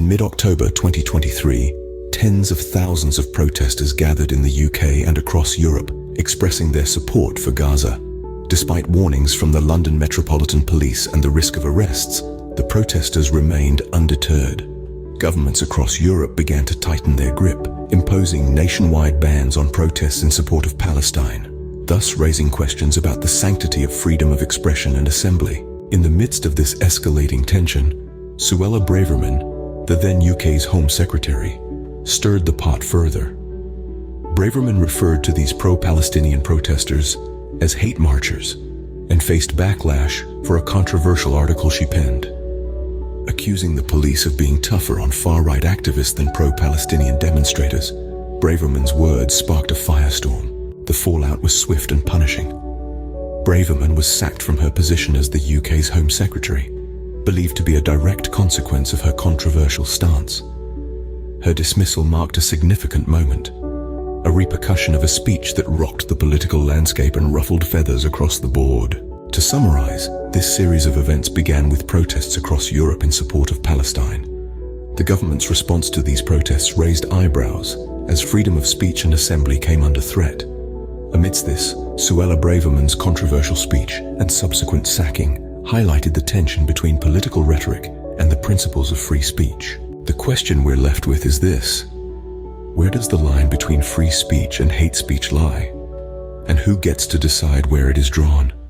In mid-October 2023, tens of thousands of protesters gathered in the UK and across Europe, expressing their support for Gaza. Despite warnings from the London Metropolitan Police and the risk of arrests, the protesters remained undeterred. Governments across Europe began to tighten their grip, imposing nationwide bans on protests in support of Palestine, thus raising questions about the sanctity of freedom of expression and assembly. In the midst of this escalating tension, Suella Braverman, the then UK's Home Secretary, stirred the pot further. Braverman referred to these pro-Palestinian protesters as hate marchers and faced backlash for a controversial article she penned, accusing the police of being tougher on far-right activists than pro-Palestinian demonstrators. Braverman's words sparked a firestorm. The fallout was swift and punishing. Braverman was sacked from her position as the UK's Home Secretary, believed to be a direct consequence of her controversial stance. Her dismissal marked a significant moment, a repercussion of a speech that rocked the political landscape and ruffled feathers across the board. To summarize, this series of events began with protests across Europe in support of Palestine. The government's response to these protests raised eyebrows as freedom of speech and assembly came under threat. Amidst this, Suella Braverman's controversial speech and subsequent sacking highlighted the tension between political rhetoric and the principles of free speech. The question we're left with is this: where does the line between free speech and hate speech lie? And who gets to decide where it is drawn?